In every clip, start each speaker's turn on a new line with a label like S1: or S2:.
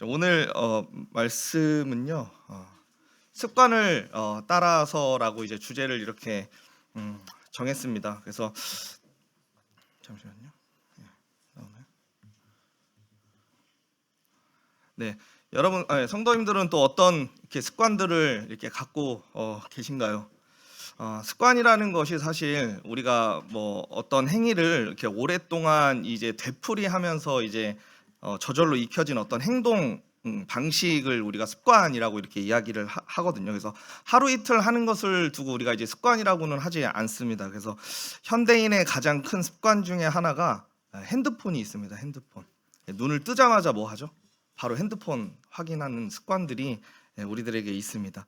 S1: 오늘 말씀은요, 습관을 따라서라고 이제 주제를 이렇게 정했습니다. 그래서 잠시만요. 나오나요? 네, 여러분, 성도님들은 또 어떤 이렇게 습관들을 이렇게 갖고 계신가요? 습관이라는 것이 사실 우리가 뭐 어떤 행위를 이렇게 오랫동안 이제 되풀이하면서 이제 저절로 익혀진 어떤 행동 방식을 우리가 습관이라고 이렇게 이야기를 하거든요. 그래서 하루 이틀 하는 것을 두고 우리가 이제 습관이라고는 하지 않습니다. 그래서 현대인의 가장 큰 습관 중에 하나가 핸드폰이 있습니다. 핸드폰. 눈을 뜨자마자 뭐 하죠? 바로 핸드폰 확인하는 습관들이 우리들에게 있습니다.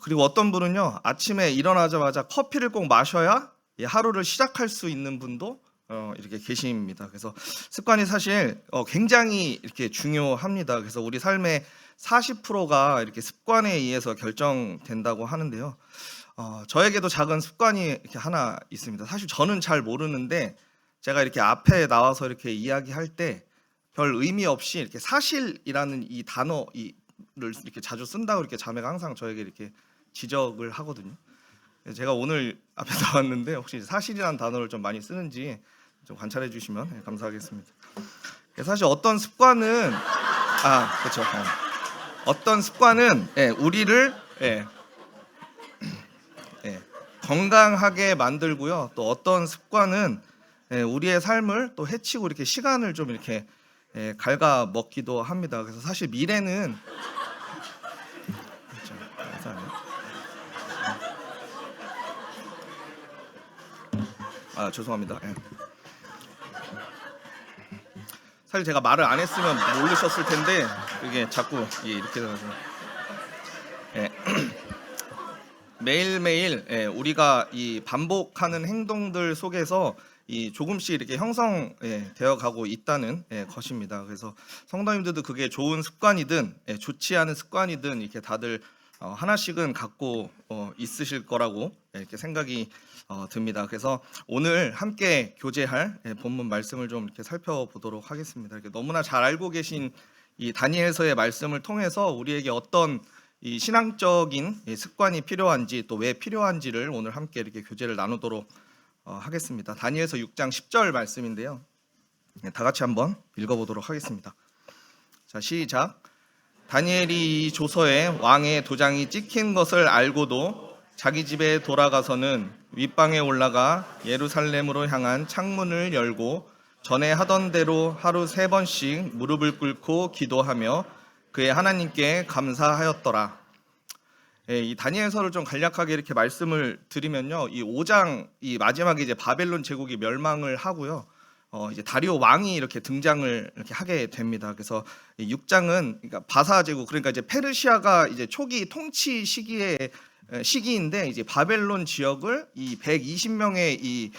S1: 그리고 어떤 분은요, 아침에 일어나자마자 커피를 꼭 마셔야 하루를 시작할 수 있는 분도 이렇게 계십니다. 그래서 습관이 사실 굉장히 이렇게 중요합니다. 그래서 우리 삶의 40%가 이렇게 습관에 의해서 결정된다고 하는데요. 저에게도 작은 습관이 이렇게 하나 있습니다. 사실 저는 잘 모르는데 제가 이렇게 앞에 나와서 이렇게 이야기할 때 별 의미 없이 이렇게 사실이라는 이 단어를 이렇게 자주 쓴다고 이렇게 자매가 항상 저에게 이렇게 지적을 하거든요. 제가 오늘 앞에 나왔는데 혹시 사실이라는 단어를 좀 많이 쓰는지 좀 관찰해 주시면 감사하겠습니다. 사실 어떤 습관은 그렇죠. 어떤 습관은 우리를 건강하게 만들고요. 또 어떤 습관은 우리의 삶을 또 해치고 이렇게 시간을 좀 이렇게 갉아먹기도 합니다. 그래서 사실 미래는 죄송합니다. 사실 제가 말을 안 했으면 모르셨을 텐데 이게 자꾸 이렇게 돼가지고 매일매일 우리가 이 반복하는 행동들 속에서 이 조금씩 이렇게 형성되어 가고 있다는 것입니다. 그래서 성도님들도 그게 좋은 습관이든 좋지 않은 습관이든 이렇게 다들 하나씩은 갖고 있으실 거라고 이렇게 생각이 듭니다. 그래서 오늘 함께 교제할 본문 말씀을 좀 이렇게 살펴보도록 하겠습니다. 이렇게 너무나 잘 알고 계신 이 다니엘서의 말씀을 통해서 우리에게 어떤 이 신앙적인 습관이 필요한지 또 왜 필요한지를 오늘 함께 이렇게 교제를 나누도록 하겠습니다. 다니엘서 6장 10절 말씀인데요. 다 같이 한번 읽어보도록 하겠습니다. 자, 시작. 다니엘이 이 조서에 왕의 도장이 찍힌 것을 알고도 자기 집에 돌아가서는 윗방에 올라가 예루살렘으로 향한 창문을 열고 전에 하던 대로 하루 3번씩 무릎을 꿇고 기도하며 그의 하나님께 감사하였더라. 이 다니엘서를 좀 간략하게 이렇게 말씀을 드리면요, 이 5장 이 마지막에 이제 바벨론 제국이 멸망을 하고요, 이제 다리오 왕이 이렇게 등장을 이렇게 하게 됩니다. 그래서 이 6장은 그러니까 바사 제국, 그러니까 이제 페르시아가 이제 초기 통치 시기인데 이제 바벨론 지역을 이 120명의 이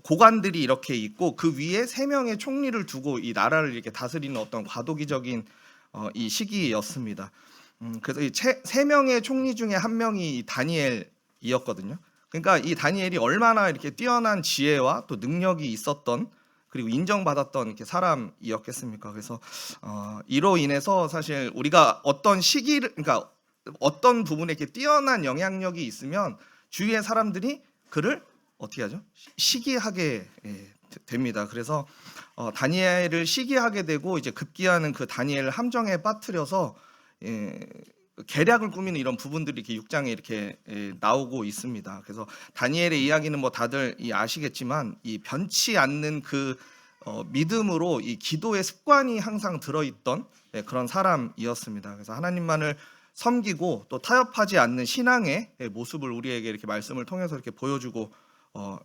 S1: 고관들이 이렇게 있고 그 위에 3명의 총리를 두고 이 나라를 이렇게 다스리는 어떤 과도기적인 이 시기였습니다. 그래서 이 3명의 총리 중에 1명이 다니엘이었거든요. 그러니까 이 다니엘이 얼마나 이렇게 뛰어난 지혜와 또 능력이 있었던 그리고 인정받았던 이렇게 사람이었겠습니까? 그래서 이로 인해서 사실 우리가 어떤 시기를, 그러니까 어떤 부분에 이렇게 뛰어난 영향력이 있으면 주위의 사람들이 그를 어떻게 하죠? 시기하게 됩니다. 그래서 다니엘을 시기하게 되고 이제 급기야는 그 다니엘을 함정에 빠뜨려서 계략을 꾸미는 이런 부분들이 이렇게 6장에 이렇게 나오고 있습니다. 그래서 다니엘의 이야기는 뭐 다들 아시겠지만 이 변치 않는 그 믿음으로 이 기도의 습관이 항상 들어있던 그런 사람이었습니다. 그래서 하나님만을 섬기고 또 타협하지 않는 신앙의 모습을 우리에게 이렇게 말씀을 통해서 이렇게 보여주고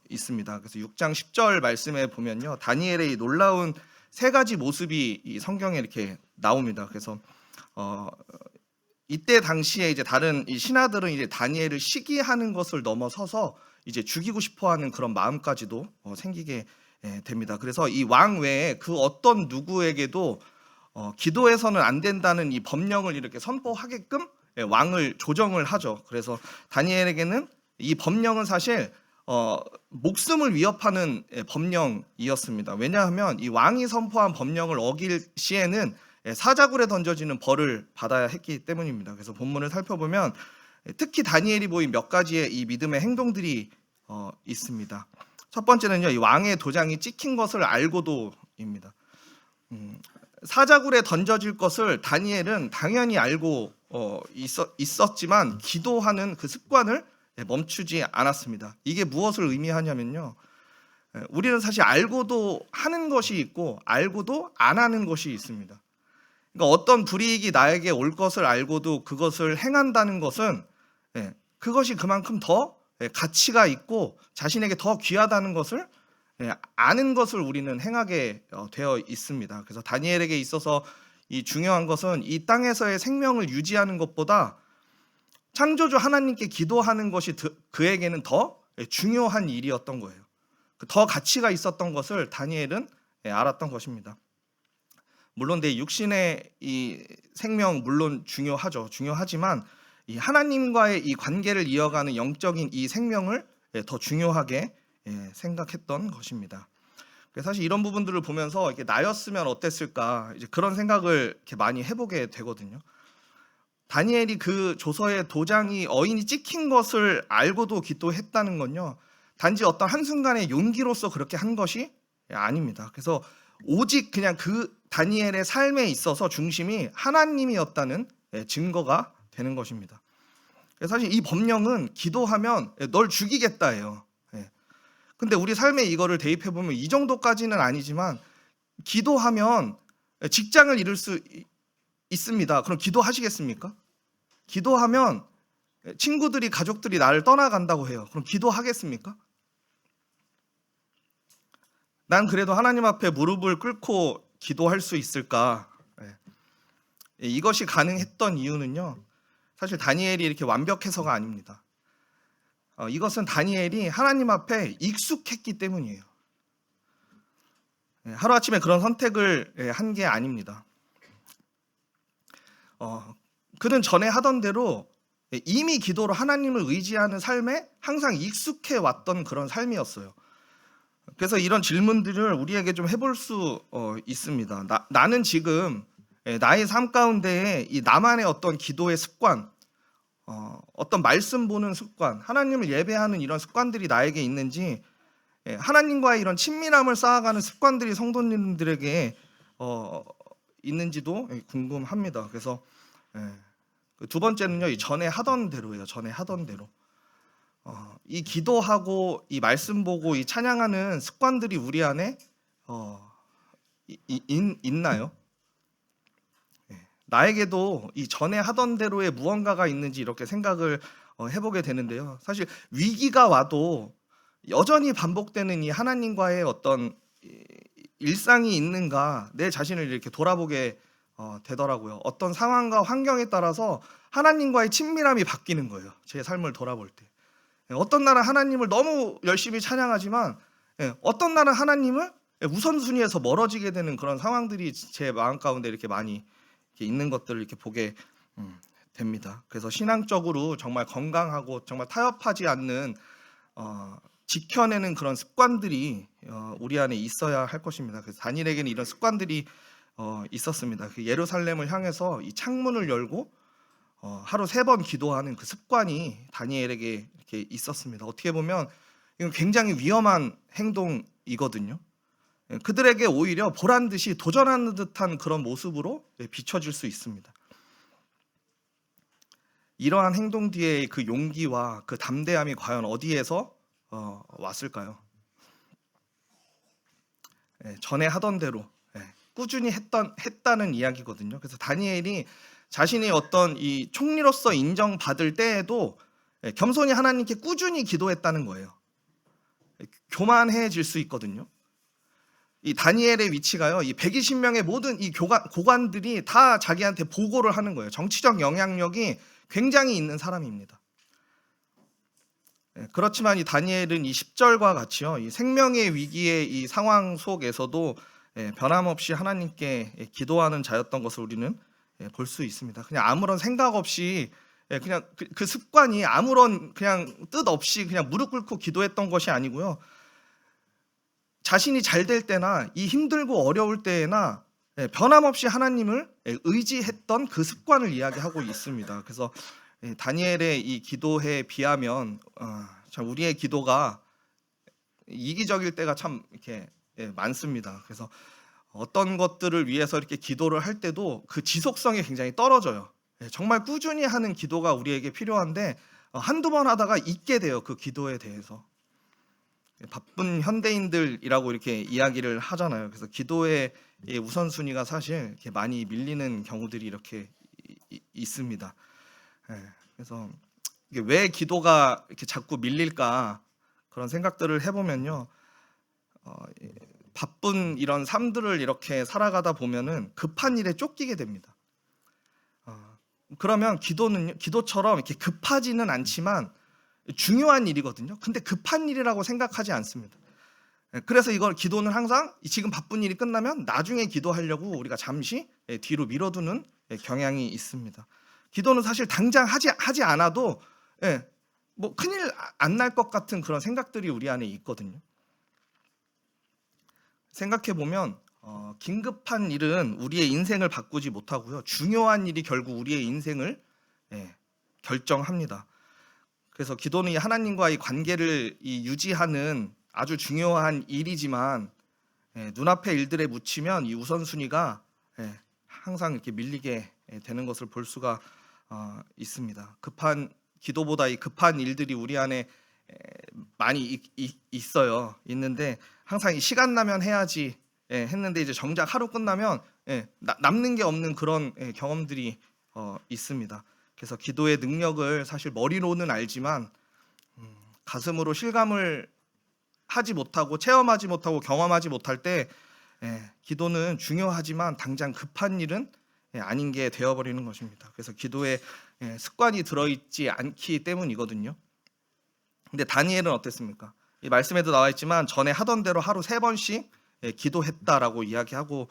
S1: 있습니다. 그래서 6장 10절 말씀에 보면요, 다니엘의 놀라운 3가지 모습이 이 성경에 이렇게 나옵니다. 그래서 이때 당시에 이제 다른 이 신하들은 이제 다니엘을 시기하는 것을 넘어서서 이제 죽이고 싶어하는 그런 마음까지도 생기게 됩니다. 그래서 이 왕 외에 그 어떤 누구에게도 기도해서는 안 된다는 이 법령을 이렇게 선포하게끔 왕을 조정을 하죠. 그래서 다니엘에게는 이 법령은 사실 목숨을 위협하는 법령이었습니다. 왜냐하면 이 왕이 선포한 법령을 어길 시에는 사자굴에 던져지는 벌을 받아야 했기 때문입니다. 그래서 본문을 살펴보면 특히 다니엘이 보인 몇 가지의 이 믿음의 행동들이 있습니다. 첫 번째는요, 이 왕의 도장이 찍힌 것을 알고도입니다. 사자굴에 던져질 것을 다니엘은 당연히 알고 있었지만 기도하는 그 습관을 멈추지 않았습니다. 이게 무엇을 의미하냐면요, 우리는 사실 알고도 하는 것이 있고 알고도 안 하는 것이 있습니다. 그러니까 어떤 불이익이 나에게 올 것을 알고도 그것을 행한다는 것은 그것이 그만큼 더 가치가 있고 자신에게 더 귀하다는 것을 아는 것을 우리는 행하게 되어 있습니다. 그래서 다니엘에게 있어서 이 중요한 것은 이 땅에서의 생명을 유지하는 것보다 창조주 하나님께 기도하는 것이 그에게는 더 중요한 일이었던 거예요. 더 가치가 있었던 것을 다니엘은 알았던 것입니다. 물론 내 육신의 이 생명 물론 중요하지만 이 하나님과의 이 관계를 이어가는 영적인 이 생명을 더 중요하게 생각했던 것입니다. 사실 이런 부분들을 보면서 이렇게 나였으면 어땠을까 이제 그런 생각을 이렇게 많이 해보게 되거든요. 다니엘이 그 조서의 도장이 어인이 찍힌 것을 알고도 기도했다는 건요, 단지 어떤 한순간의 용기로서 그렇게 한 것이 아닙니다. 그래서 오직 그냥 그 다니엘의 삶에 있어서 중심이 하나님이었다는 증거가 되는 것입니다. 사실 이 법령은 기도하면 널 죽이겠다예요. 근데 우리 삶에 이거를 대입해 보면 이 정도까지는 아니지만 기도하면 직장을 잃을 수 있습니다. 그럼 기도하시겠습니까? 기도하면 친구들이 가족들이 나를 떠나간다고 해요. 그럼 기도하겠습니까? 난 그래도 하나님 앞에 무릎을 꿇고 기도할 수 있을까? 이것이 가능했던 이유는요, 사실 다니엘이 이렇게 완벽해서가 아닙니다. 이것은 다니엘이 하나님 앞에 익숙했기 때문이에요. 하루아침에 그런 선택을 한 게 아닙니다. 그는 전에 하던 대로 이미 기도로 하나님을 의지하는 삶에 항상 익숙해 왔던 그런 삶이었어요. 그래서 이런 질문들을 우리에게 좀 해볼 수 있습니다. 나는 지금 나의 삶 가운데에 이 나만의 어떤 기도의 습관, 어떤 말씀 보는 습관, 하나님을 예배하는 이런 습관들이 나에게 있는지, 하나님과의 이런 친밀함을 쌓아가는 습관들이 성도님들에게 있는지도 궁금합니다. 그래서 두 번째는요, 이 전에 하던 대로예요. 전에 하던 대로. 이 기도하고 이 말씀 보고 이 찬양하는 습관들이 우리 안에 있나요? 나에게도 이 전에 하던 대로의 무언가가 있는지 이렇게 생각을 해보게 되는데요. 사실 위기가 와도 여전히 반복되는 이 하나님과의 어떤 일상이 있는가 내 자신을 이렇게 돌아보게 되더라고요. 어떤 상황과 환경에 따라서 하나님과의 친밀함이 바뀌는 거예요. 제 삶을 돌아볼 때. 어떤 날은 하나님을 너무 열심히 찬양하지만 어떤 날은 하나님을 우선순위에서 멀어지게 되는 그런 상황들이 제 마음 가운데 이렇게 많이 있는 것들을 이렇게 보게 됩니다. 그래서 신앙적으로 정말 건강하고 정말 타협하지 않는 지켜내는 그런 습관들이 우리 안에 있어야 할 것입니다. 그래서 다니엘에게는 이런 습관들이 있었습니다. 그 예루살렘을 향해서 이 창문을 열고 하루 3번 기도하는 그 습관이 다니엘에게 이렇게 있었습니다. 어떻게 보면 이건 굉장히 위험한 행동이거든요. 그들에게 오히려 보란 듯이 도전하는 듯한 그런 모습으로 비춰질 수 있습니다. 이러한 행동 뒤에 그 용기와 그 담대함이 과연 어디에서 왔을까요? 전에 하던 대로 꾸준히 했다는 이야기거든요. 그래서 다니엘이 자신이 어떤 이 총리로서 인정받을 때에도 겸손히 하나님께 꾸준히 기도했다는 거예요. 교만해질 수 있거든요. 이 다니엘의 위치가요, 이 120명의 모든 이 고관들이 다 자기한테 보고를 하는 거예요. 정치적 영향력이 굉장히 있는 사람입니다. 그렇지만 이 다니엘은 이 10절과 같이요, 이 생명의 위기의 이 상황 속에서도 변함없이 하나님께 기도하는 자였던 것을 우리는 볼 수 있습니다. 그냥 아무런 생각 없이 그냥 그 습관이 아무런 그냥 뜻 없이 그냥 무릎 꿇고 기도했던 것이 아니고요. 자신이 잘 될 때나 이 힘들고 어려울 때나 변함없이 하나님을 의지했던 그 습관을 이야기하고 있습니다. 그래서 다니엘의 이 기도에 비하면 참 우리의 기도가 이기적일 때가 참 이렇게 많습니다. 그래서 어떤 것들을 위해서 이렇게 기도를 할 때도 그 지속성이 굉장히 떨어져요. 정말 꾸준히 하는 기도가 우리에게 필요한데 한두 번 하다가 잊게 돼요. 그 기도에 대해서. 바쁜 현대인들이라고 이렇게 이야기를 하잖아요. 그래서 기도의 우선순위가 사실 이렇게 많이 밀리는 경우들이 이렇게 있습니다. 그래서 이게 왜 기도가 이렇게 자꾸 밀릴까 그런 생각들을 해보면요. 바쁜 이런 삶들을 이렇게 살아가다 보면은 급한 일에 쫓기게 됩니다. 그러면 기도처럼 이렇게 급하지는 않지만 중요한 일이거든요. 근데 급한 일이라고 생각하지 않습니다. 그래서 이걸 기도는 항상 지금 바쁜 일이 끝나면 나중에 기도하려고 우리가 잠시 뒤로 미뤄두는 경향이 있습니다. 기도는 사실 당장 하지 않아도 뭐 큰일 안 날 것 같은 그런 생각들이 우리 안에 있거든요. 생각해 보면 긴급한 일은 우리의 인생을 바꾸지 못하고요. 중요한 일이 결국 우리의 인생을 결정합니다. 그래서 기도는 하나님과의 관계를 유지하는 아주 중요한 일이지만 눈앞의 일들에 묻히면 이 우선순위가 항상 이렇게 밀리게 되는 것을 볼 수가 있습니다. 기도보다 이 급한 일들이 우리 안에 많이 있는데 항상 이 시간 나면 해야지 했는데 이제 정작 하루 끝나면 남는 게 없는 그런 경험들이 있습니다. 그래서 기도의 능력을 사실 머리로는 알지만 가슴으로 실감을 하지 못하고 체험하지 못하고 경험하지 못할 때 기도는 중요하지만 당장 급한 일은 아닌 게 되어버리는 것입니다. 그래서 기도에 습관이 들어있지 않기 때문이거든요. 근데 다니엘은 어땠습니까? 이 말씀에도 나와 있지만 전에 하던 대로 하루 3번씩 기도했다라고 이야기하고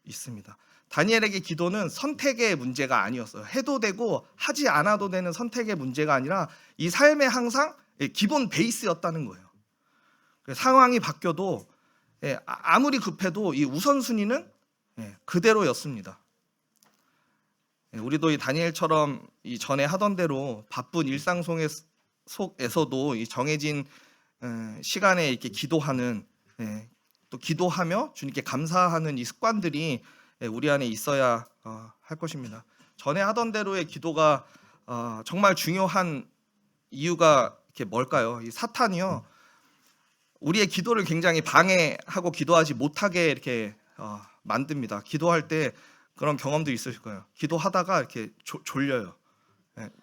S1: 있습니다. 다니엘에게 기도는 선택의 문제가 아니었어요. 해도 되고 하지 않아도 되는 선택의 문제가 아니라 이 삶의 항상 기본 베이스였다는 거예요. 상황이 바뀌어도 아무리 급해도 이 우선순위는 그대로였습니다. 우리도 이 다니엘처럼 이 전에 하던 대로 바쁜 일상 속에서도 이 정해진 시간에 이렇게 기도하는 또 기도하며 주님께 감사하는 이 습관들이 우리 안에 있어야 할 것입니다. 전에 하던 대로의 기도가 정말 중요한 이유가 이렇게 뭘까요? 이 사탄이요 우리의 기도를 굉장히 방해하고 기도하지 못하게 이렇게 만듭니다. 기도할 때 그런 경험도 있으실 거예요. 기도하다가 이렇게 졸려요.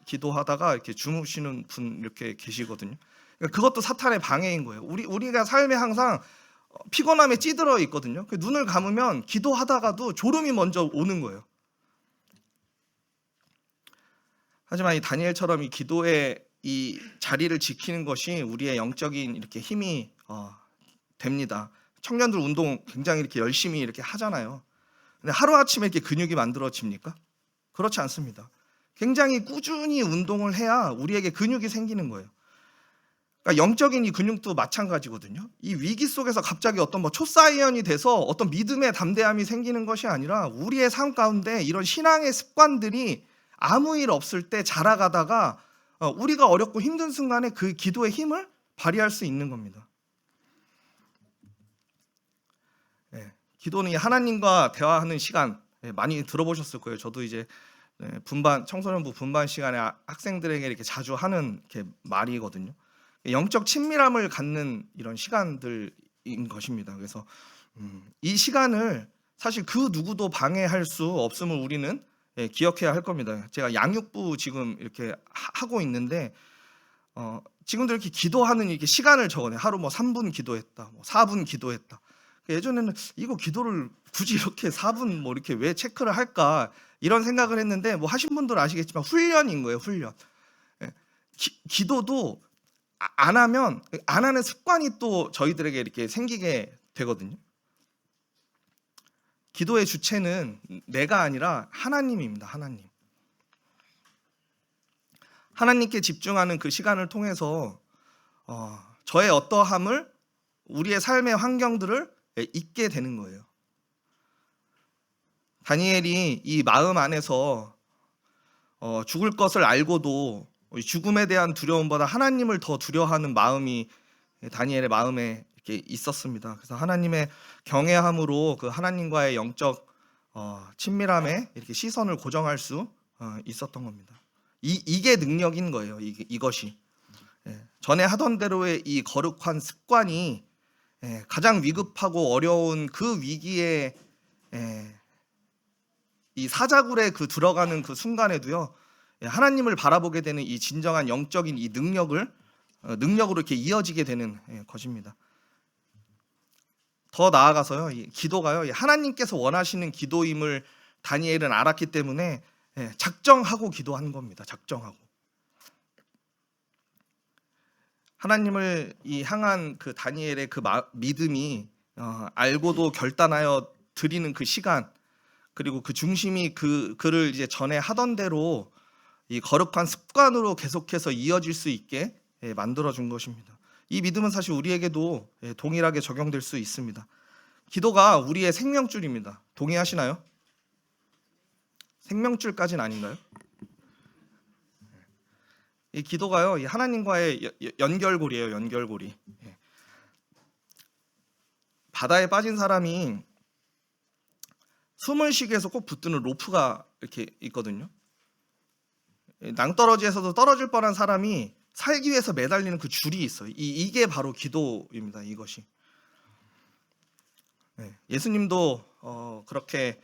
S1: 기도하다가 이렇게 주무시는 분 이렇게 계시거든요. 그러니까 그것도 사탄의 방해인 거예요. 우리가 삶에 항상 피곤함에 찌들어 있거든요. 눈을 감으면 기도하다가도 졸음이 먼저 오는 거예요. 하지만 이 다니엘처럼 이 기도의 이 자리를 지키는 것이 우리의 영적인 이렇게 힘이 됩니다. 청년들 운동 굉장히 이렇게 열심히 이렇게 하잖아요. 근데 하루아침에 이렇게 근육이 만들어집니까? 그렇지 않습니다. 굉장히 꾸준히 운동을 해야 우리에게 근육이 생기는 거예요. 그러니까 영적인 이 근육도 마찬가지거든요. 이 위기 속에서 갑자기 어떤 초사이언이 돼서 어떤 믿음의 담대함이 생기는 것이 아니라 우리의 삶 가운데 이런 신앙의 습관들이 아무 일 없을 때 자라가다가 우리가 어렵고 힘든 순간에 그 기도의 힘을 발휘할 수 있는 겁니다. 기도는 하나님과 대화하는 시간 많이 들어보셨을 거예요. 저도 이제 청소년부 분반 시간에 학생들에게 이렇게 자주 하는 이렇게 말이거든요. 영적 친밀함을 갖는 이런 시간들인 것입니다. 그래서 이 시간을 사실 그 누구도 방해할 수 없음을 우리는 기억해야 할 겁니다. 제가 양육부 지금 이렇게 하고 있는데 지금도 이렇게 기도하는 이렇게 시간을 적어내요. 하루 3분 기도했다, 4분 기도했다. 예전에는 이거 기도를 굳이 이렇게 4분 이렇게 왜 체크를 할까 이런 생각을 했는데 하신 분들 아시겠지만 훈련인 거예요. 훈련. 기도도 안 하면 안 하는 습관이 또 저희들에게 이렇게 생기게 되거든요. 기도의 주체는 내가 아니라 하나님입니다. 하나님께 집중하는 그 시간을 통해서 저의 어떠함을 우리의 삶의 환경들을 잊게 되는 거예요. 다니엘이 이 마음 안에서 죽을 것을 알고도 죽음에 대한 두려움보다 하나님을 더 두려워하는 마음이 다니엘의 마음에 이렇게 있었습니다. 그래서 하나님의 경외함으로 그 하나님과의 영적 친밀함에 이렇게 시선을 고정할 수 있었던 겁니다. 이게 능력인 거예요. 이것이 전에 하던 대로의 이 거룩한 습관이 가장 위급하고 어려운 그 위기에 이 사자굴에 그 들어가는 그 순간에도요, 하나님을 바라보게 되는 이 진정한 영적인 이 능력으로 이렇게 이어지게 되는 것입니다. 더 나아가서요, 이 기도가요, 하나님께서 원하시는 기도임을 다니엘은 알았기 때문에 작정하고 기도한 겁니다. 작정하고 하나님을 향한 그 다니엘의 그 믿음이 알고도 결단하여 드리는 그 시간, 그리고 그 중심이 그를 이제 전에 하던 대로 이 거룩한 습관으로 계속해서 이어질 수 있게 만들어 준 것입니다. 이 믿음은 사실 우리에게도 동일하게 적용될 수 있습니다. 기도가 우리의 생명줄입니다. 동의하시나요? 생명줄까지는 아닌가요? 이 기도가요, 이 하나님과의 연결고리예요. 연결고리. 바다에 빠진 사람이 숨을 쉬기 위해서 꼭 붙드는 로프가 이렇게 있거든요. 낭떠러지에서도 떨어질 뻔한 사람이 살기 위해서 매달리는 그 줄이 있어요. 이게 바로 기도입니다. 이것이. 예수님도 그렇게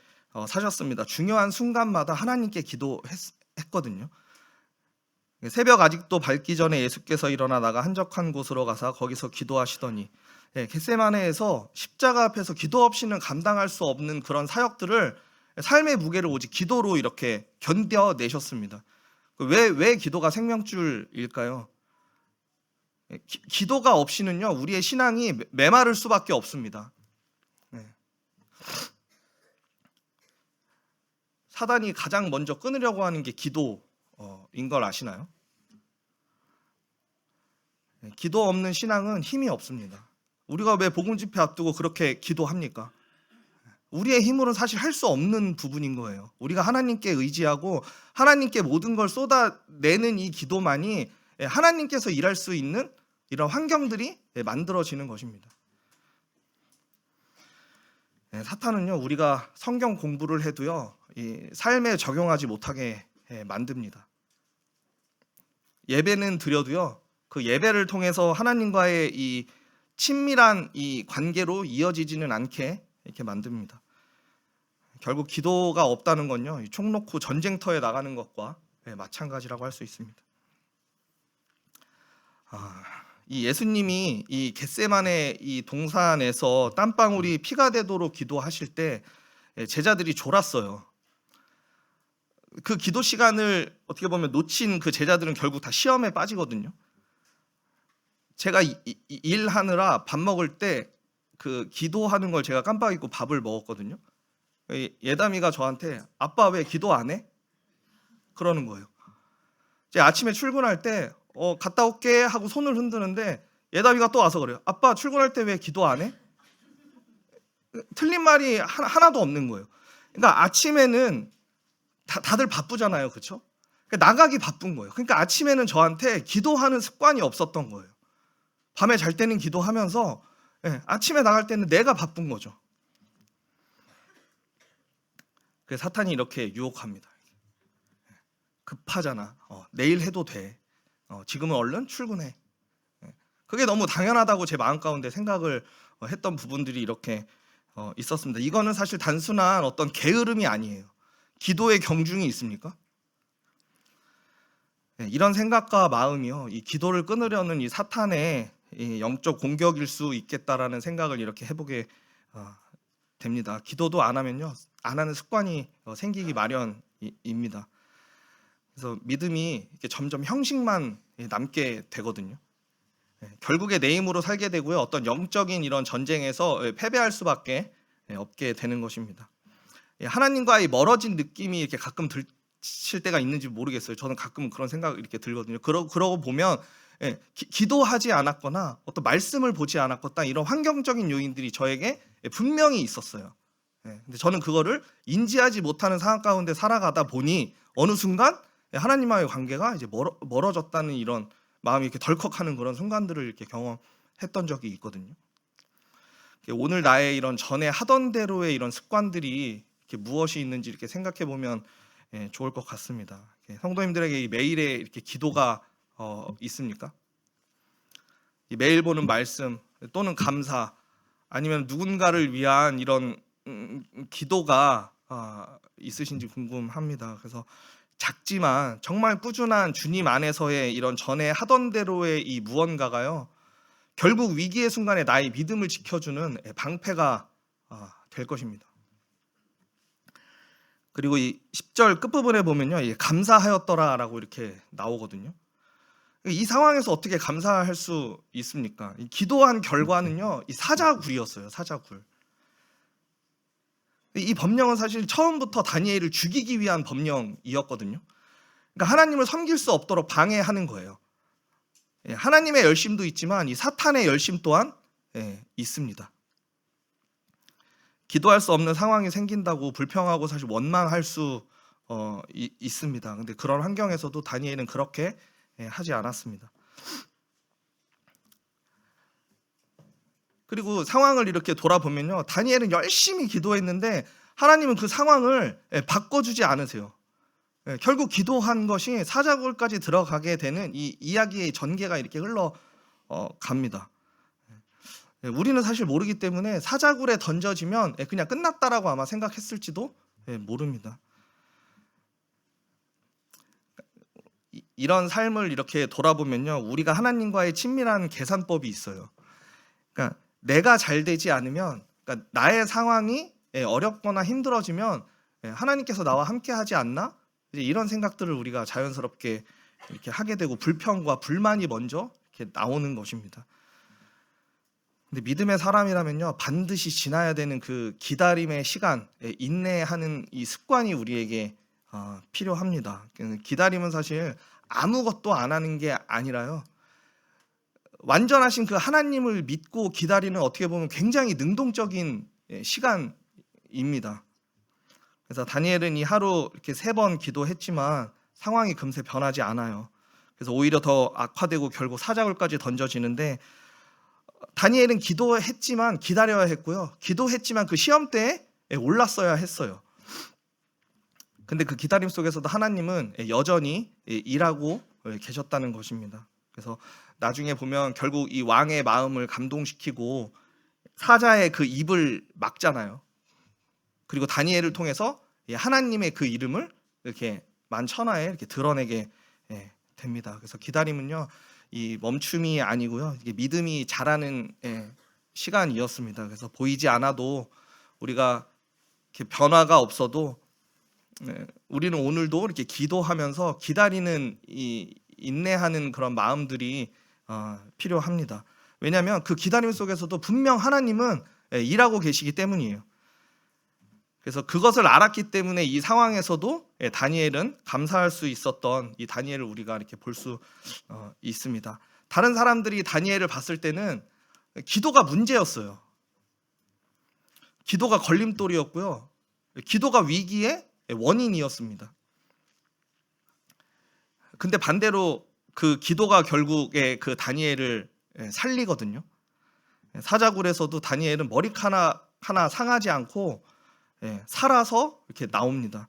S1: 사셨습니다. 중요한 순간마다 하나님께 기도했거든요. 새벽 아직도 밝기 전에 예수께서 일어나 나가 한적한 곳으로 가서 거기서 기도하시더니 겟세마네에서 십자가 앞에서 기도 없이는 감당할 수 없는 그런 사역들을 삶의 무게를 오직 기도로 이렇게 견뎌내셨습니다. 왜 기도가 생명줄일까요? 기도가 없이는요, 우리의 신앙이 메마를 수밖에 없습니다. 사단이 가장 먼저 끊으려고 하는 게 기도인 걸 아시나요? 기도 없는 신앙은 힘이 없습니다. 우리가 왜 복음 집회 앞두고 그렇게 기도합니까? 우리의 힘으로는 사실 할 수 없는 부분인 거예요. 우리가 하나님께 의지하고 하나님께 모든 걸 쏟아내는 이 기도만이 하나님께서 일할 수 있는 이런 환경들이 만들어지는 것입니다. 사탄은요, 우리가 성경 공부를 해도요, 이 삶에 적용하지 못하게 만듭니다. 예배는 드려도요, 그 예배를 통해서 하나님과의 이 친밀한 이 관계로 이어지지는 않게 이렇게 만듭니다. 결국 기도가 없다는 건요, 총 놓고 전쟁터에 나가는 것과 마찬가지라고 할 수 있습니다. 이 예수님이 이 겟세마네 이 동산에서 땀방울이 피가 되도록 기도하실 때 제자들이 졸았어요. 그 기도 시간을 어떻게 보면 놓친 그 제자들은 결국 다 시험에 빠지거든요. 제가 일하느라 밥 먹을 때 그 기도하는 걸 제가 깜빡 잊고 밥을 먹었거든요. 예담이가 저한테 아빠 왜 기도 안 해? 그러는 거예요. 제가 아침에 출근할 때 갔다 올게 하고 손을 흔드는데 예담이가 또 와서 그래요. 아빠 출근할 때 왜 기도 안 해? 틀린 말이 하나도 없는 거예요. 그러니까 아침에는 다들 바쁘잖아요. 그렇죠? 그러니까 나가기 바쁜 거예요. 그러니까 아침에는 저한테 기도하는 습관이 없었던 거예요. 밤에 잘 때는 기도하면서 아침에 나갈 때는 내가 바쁜 거죠. 그래서 사탄이 이렇게 유혹합니다. 급하잖아. 내일 해도 돼. 지금은 얼른 출근해. 그게 너무 당연하다고 제 마음 가운데 생각을 했던 부분들이 이렇게 있었습니다. 이거는 사실 단순한 어떤 게으름이 아니에요. 기도의 경중이 있습니까? 이런 생각과 마음이요, 이 기도를 끊으려는 이 사탄의 이 영적 공격일 수 있겠다라는 생각을 이렇게 해보게 됩니다. 기도도 안 하면요, 안 하는 습관이 생기기 마련입니다. 그래서 믿음이 이렇게 점점 형식만 남게 되거든요. 결국에 내 힘으로 살게 되고요, 어떤 영적인 이런 전쟁에서 패배할 수밖에 없게 되는 것입니다. 하나님과의 멀어진 느낌이 이렇게 가끔 들칠 때가 있는지 모르겠어요. 저는 가끔 그런 생각 이렇게 들거든요. 그러고 보면 기도하지 않았거나 어떤 말씀을 보지 않았거나 이런 환경적인 요인들이 저에게 분명히 있었어요. 근데 저는 그거를 인지하지 못하는 상황 가운데 살아가다 보니 어느 순간 하나님과의 관계가 이제 멀어졌다는 이런 마음이 이렇게 덜컥하는 그런 순간들을 이렇게 경험했던 적이 있거든요. 오늘 나의 이런 전에 하던 대로의 이런 습관들이 이렇게 무엇이 있는지 이렇게 생각해 보면 좋을 것 같습니다. 성도님들에게 이 매일의 이렇게 기도가 있습니까? 이 매일 보는 말씀 또는 감사 아니면 누군가를 위한 이런 기도가 있으신지 궁금합니다. 그래서 작지만 정말 꾸준한 주님 안에서의 이런 전에 하던 대로의 이 무언가가요, 결국 위기의 순간에 나의 믿음을 지켜주는 방패가 될 것입니다. 그리고 이 10절 끝부분에 보면요, 감사하였더라라고 이렇게 나오거든요. 이 상황에서 어떻게 감사할 수 있습니까? 이 기도한 결과는요, 이 사자굴이었어요. 사자굴. 이 법령은 사실 처음부터 다니엘을 죽이기 위한 법령이었거든요. 그러니까 하나님을 섬길 수 없도록 방해하는 거예요. 하나님의 열심도 있지만 이 사탄의 열심 또한 있습니다. 기도할 수 없는 상황이 생긴다고 불평하고 사실 원망할 수 있습니다. 근데 그런 환경에서도 다니엘은 그렇게 하지 않았습니다. 그리고 상황을 이렇게 돌아보면요, 다니엘은 열심히 기도했는데 하나님은 그 상황을 바꿔주지 않으세요. 결국 기도한 것이 사자굴까지 들어가게 되는 이 이야기의 전개가 이렇게 흘러갑니다. 우리는 사실 모르기 때문에 사자굴에 던져지면 그냥 끝났다라고 아마 생각했을지도 모릅니다. 이런 삶을 이렇게 돌아보면요, 우리가 하나님과의 친밀한 계산법이 있어요. 그러니까 내가 잘 되지 않으면, 그러니까 나의 상황이 어렵거나 힘들어지면 하나님께서 나와 함께 하지 않나? 이제 이런 생각들을 우리가 자연스럽게 이렇게 하게 되고 불평과 불만이 먼저 이렇게 나오는 것입니다. 근데 믿음의 사람이라면요, 반드시 지나야 되는 그 기다림의 시간, 인내하는 이 습관이 우리에게 필요합니다. 기다림은 사실 아무것도 안 하는 게 아니라요, 완전하신 그 하나님을 믿고 기다리는 어떻게 보면 굉장히 능동적인 시간입니다. 그래서 다니엘은 이 하루 이렇게 3번 기도했지만 상황이 금세 변하지 않아요. 그래서 오히려 더 악화되고 결국 사자굴까지 던져지는데, 다니엘은 기도했지만 기다려야 했고요, 기도했지만 그 시험대에 올랐어야 했어요. 근데 그 기다림 속에서도 하나님은 여전히 일하고 계셨다는 것입니다. 그래서 나중에 보면 결국 이 왕의 마음을 감동시키고 사자의 그 입을 막잖아요. 그리고 다니엘을 통해서 하나님의 그 이름을 이렇게 만천하에 이렇게 드러내게 됩니다. 그래서 기다림은요, 이 멈춤이 아니고요, 이게 믿음이 자라는 시간이었습니다. 그래서 보이지 않아도 우리가 이렇게 변화가 없어도 우리는 오늘도 이렇게 기도하면서 기다리는 이 인내하는 그런 마음들이 필요합니다. 왜냐하면 그 기다림 속에서도 분명 하나님은 일하고 계시기 때문이에요. 그래서 그것을 알았기 때문에 이 상황에서도 다니엘은 감사할 수 있었던 이 다니엘을 우리가 이렇게 볼 수 있습니다. 다른 사람들이 다니엘을 봤을 때는 기도가 문제였어요. 기도가 걸림돌이었고요, 기도가 위기의 원인이었습니다. 근데 반대로 그 기도가 결국에 그 다니엘을 살리거든요. 사자굴에서도 다니엘은 머리카락 하나 상하지 않고 살아서 이렇게 나옵니다.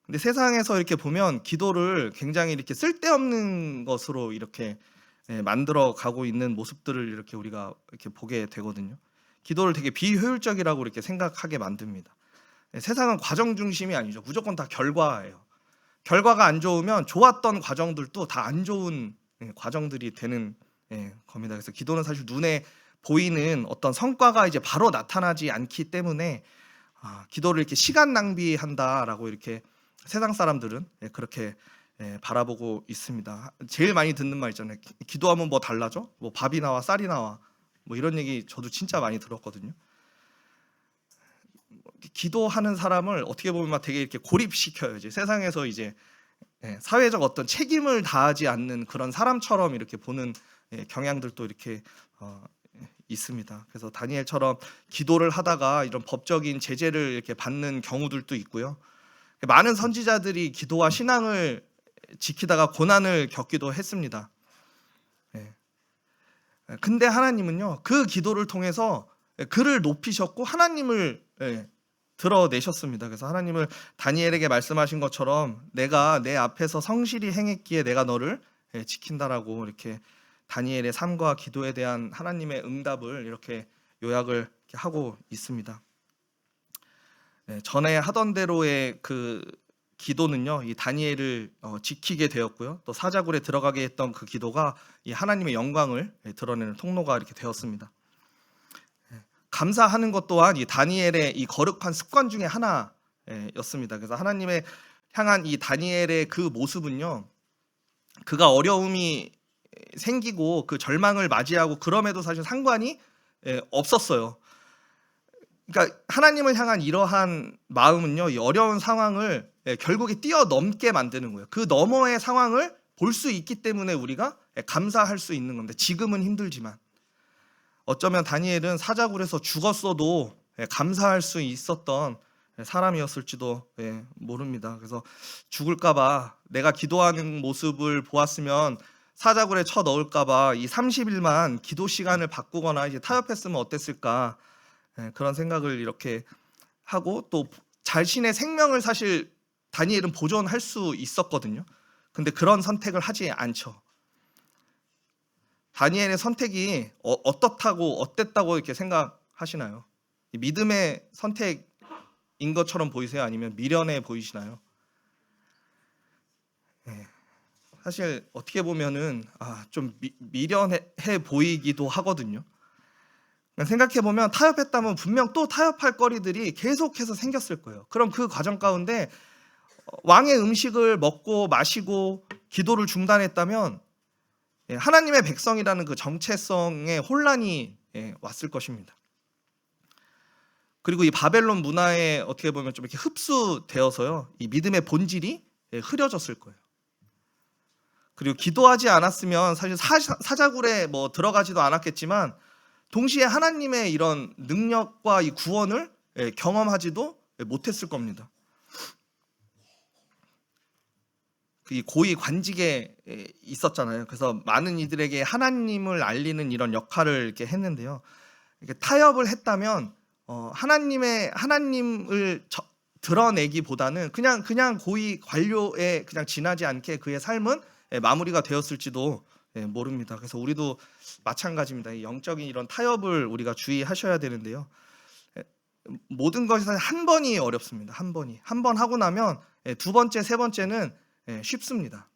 S1: 근데 세상에서 이렇게 보면 기도를 굉장히 이렇게 쓸데없는 것으로 이렇게 만들어 가고 있는 모습들을 이렇게 우리가 이렇게 보게 되거든요. 기도를 되게 비효율적이라고 이렇게 생각하게 만듭니다. 세상은 과정 중심이 아니죠. 무조건 다 결과예요. 결과가 안 좋으면 좋았던 과정들도 다 안 좋은 과정들이 되는 겁니다. 그래서 기도는 사실 눈에 보이는 어떤 성과가 이제 바로 나타나지 않기 때문에 기도를 이렇게 시간 낭비한다라고 이렇게 세상 사람들은 그렇게 바라보고 있습니다. 제일 많이 듣는 말 있잖아요. 기도하면 뭐 달라져? 뭐 밥이 나와 쌀이 나와? 뭐 이런 얘기 저도 진짜 많이 들었거든요. 기도하는 사람을 어떻게 보면 막 되게 이렇게 고립시켜요. 이제 세상에서 이제 사회적 어떤 책임을 다하지 않는 그런 사람처럼 이렇게 보는 경향들도 이렇게 있습니다. 그래서 다니엘처럼 기도를 하다가 이런 법적인 제재를 이렇게 받는 경우들도 있고요. 많은 선지자들이 기도와 신앙을 지키다가 고난을 겪기도 했습니다. 예. 근데 하나님은요, 그 기도를 통해서 그를 높이셨고 하나님을 드러내셨습니다. 그래서 하나님을 다니엘에게 말씀하신 것처럼 내가 내 앞에서 성실히 행했기에 내가 너를 지킨다라고 이렇게 다니엘의 삶과 기도에 대한 하나님의 응답을 이렇게 요약을 이렇게 하고 있습니다. 전에 하던 대로의 그 기도는요, 이 다니엘을 지키게 되었고요. 또 사자굴에 들어가게 했던 그 기도가 이 하나님의 영광을 드러내는 통로가 이렇게 되었습니다. 감사하는 것 또한 이 다니엘의 이 거룩한 습관 중에 하나였습니다. 그래서 하나님의 향한 이 다니엘의 그 모습은요, 그가 어려움이 생기고 그 절망을 맞이하고 그럼에도 사실 상관이 없었어요. 그러니까 하나님을 향한 이러한 마음은요, 이 어려운 상황을 결국에 뛰어넘게 만드는 거예요. 그 너머의 상황을 볼 수 있기 때문에 우리가 감사할 수 있는 건데, 지금은 힘들지만 어쩌면 다니엘은 사자굴에서 죽었어도 감사할 수 있었던 사람이었을지도 모릅니다. 그래서 죽을까봐, 내가 기도하는 모습을 보았으면 사자굴에 쳐 넣을까봐 이 30일만 기도 시간을 바꾸거나 이제 타협했으면 어땠을까, 그런 생각을 이렇게 하고, 또 자신의 생명을 사실 다니엘은 보존할 수 있었거든요. 근데 그런 선택을 하지 않죠. 다니엘의 선택이 어떻다고 어땠다고 이렇게 생각하시나요? 믿음의 선택인 것처럼 보이세요? 아니면 미련해 보이시나요? 사실 어떻게 보면은 좀 미련해 보이기도 하거든요. 생각해 보면 타협했다면 분명 또 타협할 거리들이 계속해서 생겼을 거예요. 그럼 그 과정 가운데 왕의 음식을 먹고 마시고 기도를 중단했다면 하나님의 백성이라는 그 정체성에 혼란이 왔을 것입니다. 그리고 이 바벨론 문화에 어떻게 보면 좀 이렇게 흡수되어서요, 이 믿음의 본질이 흐려졌을 거예요. 그리고 기도하지 않았으면 사실 사자굴에 뭐 들어가지도 않았겠지만, 동시에 하나님의 이런 능력과 이 구원을 경험하지도 못했을 겁니다. 그 고위 관직에 있었잖아요. 그래서 많은 이들에게 하나님을 알리는 이런 역할을 이렇게 했는데요. 이렇게 타협을 했다면 하나님을 드러내기보다는 그냥 고위 관료에 그냥 지나지 않게 그의 삶은 마무리가 되었을지도 모릅니다. 그래서 우리도 마찬가지입니다. 이 영적인 이런 타협을 우리가 주의하셔야 되는데요. 모든 것이 사실 한 번이 어렵습니다. 한 번 하고 나면 두 번째, 세 번째는 쉽습니다.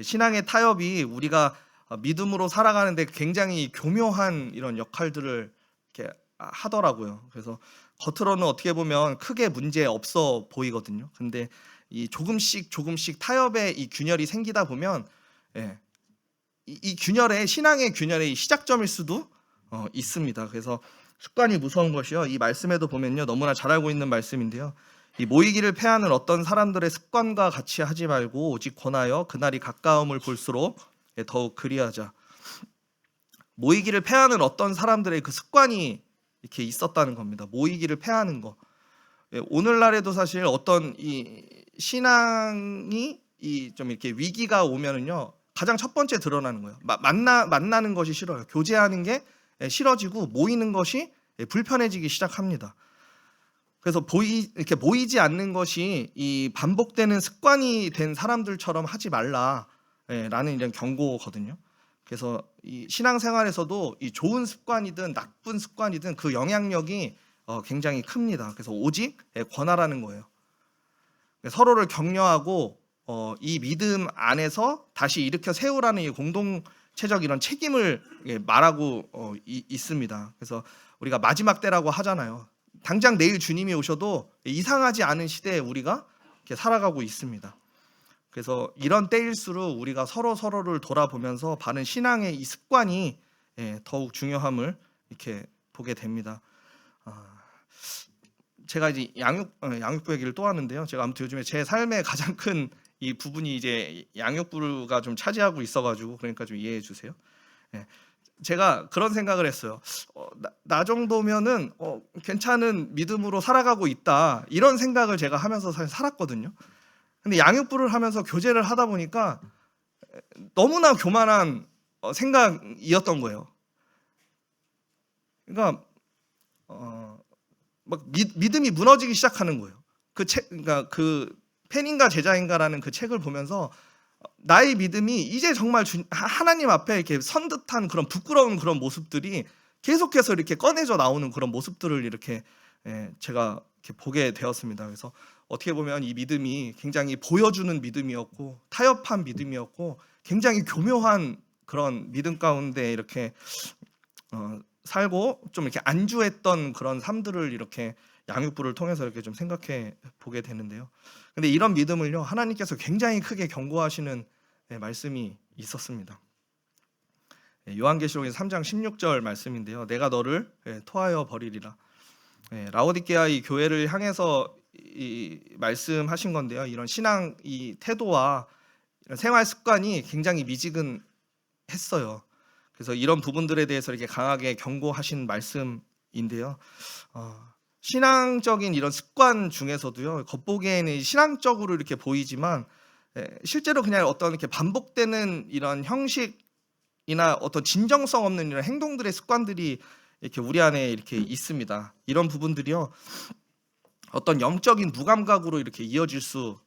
S1: 신앙의 타협이 우리가 믿음으로 살아가는데 굉장히 교묘한 이런 역할들을 이렇게 하더라고요. 그래서 겉으로는 어떻게 보면 크게 문제 없어 보이거든요. 근데 이 조금씩 타협의 이 균열이 생기다 보면 이 균열의, 신앙의 균열의 시작점일 수도 있습니다. 그래서 습관이 무서운 것이요, 이 말씀에도 보면요, 너무나 잘 알고 있는 말씀인데요, 이 모이기를 패하는 어떤 사람들의 습관과 같이 하지 말고 오직 권하여 그날이 가까움을 볼수록 더욱 그리하자. 모이기를 패하는 어떤 사람들의 그 습관이 이렇게 있었다는 겁니다. 모이기를 패하는 거. 오늘날에도 사실 어떤 이 신앙이 좀 이렇게 위기가 오면은요, 가장 첫 번째 드러나는 거예요. 만나는 것이 싫어요. 교제하는 게 싫어지고 모이는 것이 불편해지기 시작합니다. 그래서 이렇게 모이지 않는 것이 이 반복되는 습관이 된 사람들처럼 하지 말라라는 이런 경고거든요. 그래서 이 신앙생활에서도 이 좋은 습관이든 나쁜 습관이든 그 영향력이 굉장히 큽니다. 그래서 오직 권하라는 거예요. 서로를 격려하고 이 믿음 안에서 다시 일으켜 세우라는 이 공동체적 이런 책임을 말하고 있습니다. 그래서 우리가 마지막 때라고 하잖아요. 당장 내일 주님이 오셔도 이상하지 않은 시대에 우리가 이렇게 살아가고 있습니다. 그래서 이런 때일수록 우리가 서로를 돌아보면서 바른 신앙의 이 습관이 더욱 중요함을 이렇게 보게 됩니다. 제가 이제 양육부 얘기를 또 하는데요. 제가 아무튼 요즘에 제 삶의 가장 큰 이 부분이 이제 양육부가 좀 차지하고 있어가지고, 그러니까 좀 이해해 주세요. 제가 그런 생각을 했어요. 나 정도면은 괜찮은 믿음으로 살아가고 있다. 이런 생각을 제가 하면서 사실 살았거든요. 근데 양육부를 하면서 교제를 하다 보니까 너무나 교만한 생각이었던 거예요. 그러니까 막 믿음이 무너지기 시작하는 거예요. 그러니까 그 팬인가 제자인가라는 그 책을 보면서 나의 믿음이 이제 정말 하나님 앞에 이렇게 선 듯한 그런 부끄러운 그런 모습들이 계속해서 이렇게 꺼내져 나오는 그런 모습들을 이렇게 제가 이렇게 보게 되었습니다. 그래서 어떻게 보면 이 믿음이 굉장히 보여주는 믿음이었고 타협한 믿음이었고 굉장히 교묘한 그런 믿음 가운데 이렇게 살고 좀 이렇게 안주했던 그런 삶들을 이렇게 양육부를 통해서 이렇게 좀 생각해 보게 되는데요. 근데 이런 믿음을요, 하나님께서 굉장히 크게 경고하시는 말씀이 있었습니다. 요한계시록의 3장 16절 말씀인데요. 내가 너를 토하여 버리리라. 라오디게아 이 교회를 향해서 이 말씀하신 건데요. 이런 신앙 이 태도와 이런 생활 습관이 굉장히 미지근했어요. 그래서 이런 부분들에 대해서 이렇게 강하게 경고하신 말씀인데요. 신앙적인 이런 습관 중에서도요, 겉보기에는 신앙적으로 이렇게 보이지만 실제로 그냥 어떤 이렇게 반복되는 이런 형식이나 어떤 진정성 없는 이런 행동들의 습관들이 이렇게 우리 안에 이렇게 있습니다. 이런 부분들이요, 어떤 영적인 무감각으로 이렇게 이어질 수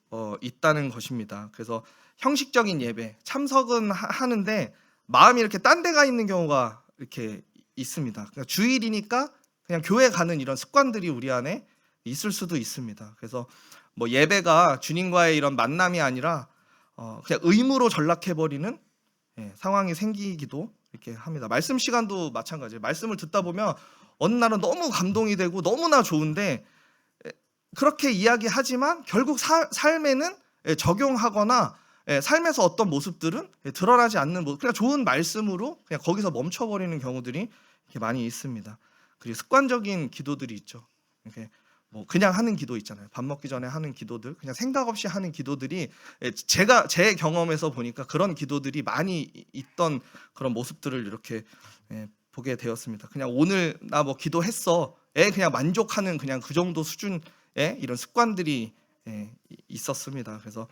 S1: 있다는 것입니다. 그래서 형식적인 예배 참석은 하는데 마음이 이렇게 딴 데가 있는 경우가 이렇게 있습니다. 그러니까 주일이니까 그냥 교회 가는 이런 습관들이 우리 안에 있을 수도 있습니다. 그래서 뭐 예배가 주님과의 이런 만남이 아니라 그냥 의무로 전락해 버리는 상황이 생기기도 이렇게 합니다. 말씀 시간도 마찬가지예요. 말씀을 듣다 보면 어느 날은 너무 감동이 되고 너무나 좋은데 그렇게 이야기하지만 결국 삶에는 적용하거나 삶에서 어떤 모습들은 드러나지 않는 그냥 좋은 말씀으로 그냥 거기서 멈춰버리는 경우들이 이렇게 많이 있습니다. 그리고 습관적인 기도들이 있죠. 이렇게 뭐 그냥 하는 기도 있잖아요. 밥 먹기 전에 하는 기도들, 그냥 생각 없이 하는 기도들이 제 경험에서 보니까 그런 기도들이 많이 있던 그런 모습들을 이렇게 보게 되었습니다. 그냥 오늘 나 뭐 기도했어. 그냥 만족하는 그냥 그 정도 수준의 이런 습관들이 있었습니다. 그래서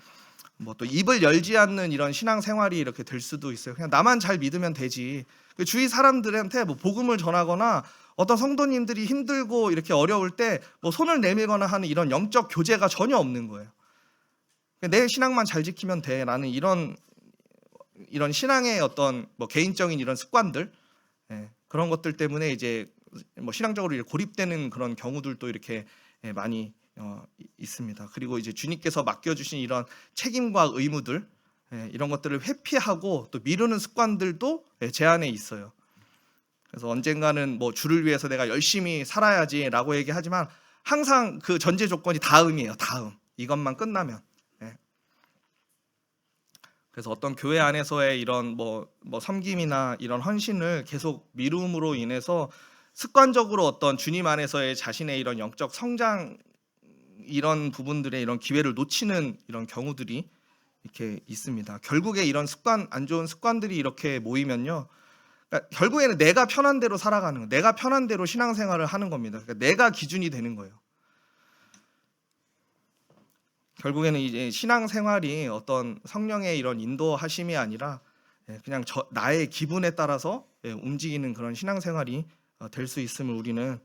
S1: 뭐 또 입을 열지 않는 이런 신앙 생활이 이렇게 될 수도 있어요. 그냥 나만 잘 믿으면 되지. 그 주위 사람들한테 뭐 복음을 전하거나 어떤 성도님들이 힘들고 이렇게 어려울 때 뭐 손을 내밀거나 하는 이런 영적 교제가 전혀 없는 거예요. 내 신앙만 잘 지키면 돼라는 이런 신앙의 어떤 뭐 개인적인 이런 습관들, 그런 것들 때문에 이제 뭐 신앙적으로 고립되는 그런 경우들도 이렇게 많이 있습니다. 그리고 이제 주님께서 맡겨주신 이런 책임과 의무들, 이런 것들을 회피하고 또 미루는 습관들도 제 안에 있어요. 그래서 언젠가는 뭐 주를 위해서 내가 열심히 살아야지라고 얘기하지만 항상 그 전제 조건이 다음이에요. 다음. 이것만 끝나면. 그래서 어떤 교회 안에서의 이런 뭐 섬김이나 이런 헌신을 계속 미룸으로 인해서 습관적으로 어떤 주님 안에서의 자신의 이런 영적 성장 이런 부분들의 이런 기회를 놓치는 이런 경우들이 이렇게 있습니다. 결국에 이런 안 좋은 습관들이 이렇게 모이면요, 그러니까 결국에는 내가 편한 대로 살아가는 거, 내가 편한 대로 신앙생활을 하는 겁니다. 그러니까 내가 기준이 되는 거예요. 결국에는 이제 신앙생활이 어떤 성령의 이런 인도하심이 아니라 그냥 나의 기분에 따라서 움직이는 그런 신앙생활이 될 수 있음을 우리는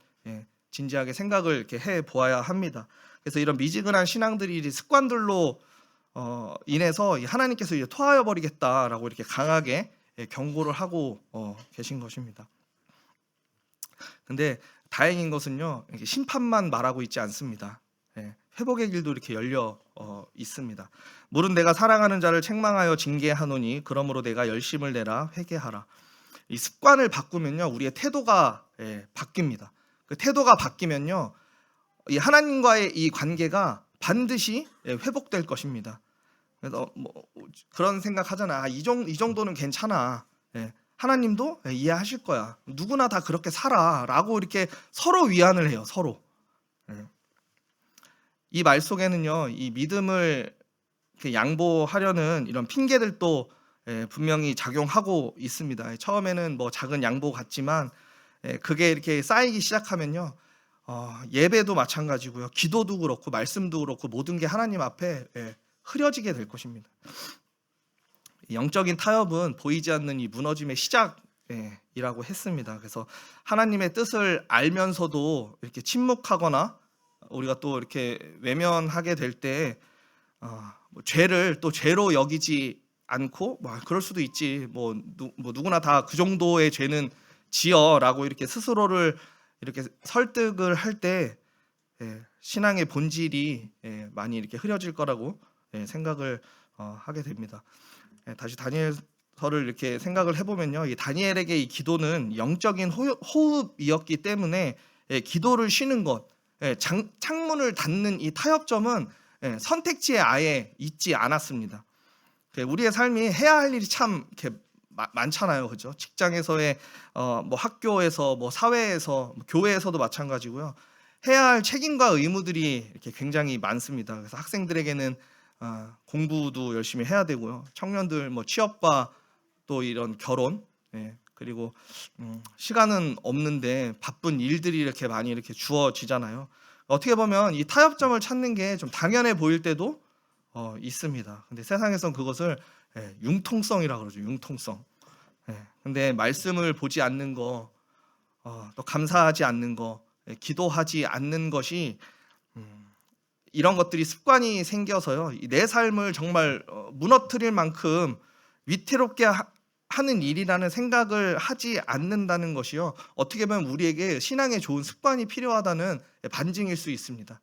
S1: 진지하게 생각을 이렇게 해 보아야 합니다. 그래서 이런 미지근한 신앙들이 습관들로 인해서 하나님께서 이제 토하여 버리겠다라고 이렇게 강하게 경고를 하고 계신 것입니다. 근데 다행인 것은요, 심판만 말하고 있지 않습니다. 회복의 길도 이렇게 열려 있습니다. 물은 내가 사랑하는 자를 책망하여 징계하노니 그러므로 내가 열심을 내라 회개하라. 이 습관을 바꾸면요, 우리의 태도가 바뀝니다. 그 태도가 바뀌면요, 이 하나님과의 이 관계가 반드시 회복될 것입니다. 그래서 뭐 그런 생각하잖아. 이 정도는 괜찮아. 하나님도 이해하실 거야. 누구나 다 그렇게 살아라고 이렇게 서로 위안을 해요. 서로. 이 말 속에는요, 이 믿음을 양보하려는 이런 핑계들도 분명히 작용하고 있습니다. 처음에는 뭐 작은 양보 같지만 그게 이렇게 쌓이기 시작하면요, 예배도 마찬가지고요, 기도도 그렇고 말씀도 그렇고 모든 게 하나님 앞에 흐려지게 될 것입니다. 영적인 타협은 보이지 않는 이 무너짐의 시작이라고 했습니다. 그래서 하나님의 뜻을 알면서도 이렇게 침묵하거나 우리가 또 이렇게 외면하게 될 때 죄를 또 죄로 여기지 않고 그럴 수도 있지, 누구나 다 그 정도의 죄는 지어라고 이렇게 스스로를 이렇게 설득을 할 때 신앙의 본질이 많이 이렇게 흐려질 거라고 생각을 하게 됩니다. 다시 다니엘서를 이렇게 생각을 해보면요, 이 다니엘에게 이 기도는 영적인 호흡이었기 때문에 기도를 쉬는 것, 창문을 닫는 이 타협점은 선택지에 아예 있지 않았습니다. 우리의 삶이 해야 할 일이 참 이렇게 많잖아요, 그죠? 직장에서의 뭐 학교에서, 뭐 사회에서, 뭐 교회에서도 마찬가지고요. 해야 할 책임과 의무들이 이렇게 굉장히 많습니다. 그래서 학생들에게는 공부도 열심히 해야 되고요. 청년들 뭐 취업과 또 이런 결혼, 그리고 시간은 없는데 바쁜 일들이 이렇게 많이 이렇게 주어지잖아요. 어떻게 보면 이 타협점을 찾는 게 좀 당연해 보일 때도 있습니다. 근데 세상에선 그것을 융통성이라고 그러죠. 융통성. 근데 말씀을 보지 않는 거, 또 감사하지 않는 거, 기도하지 않는 것이 이런 것들이 습관이 생겨서요, 내 삶을 정말 무너뜨릴 만큼 위태롭게 하는 일이라는 생각을 하지 않는다는 것이요, 어떻게 보면 우리에게 신앙에 좋은 습관이 필요하다는 반증일 수 있습니다.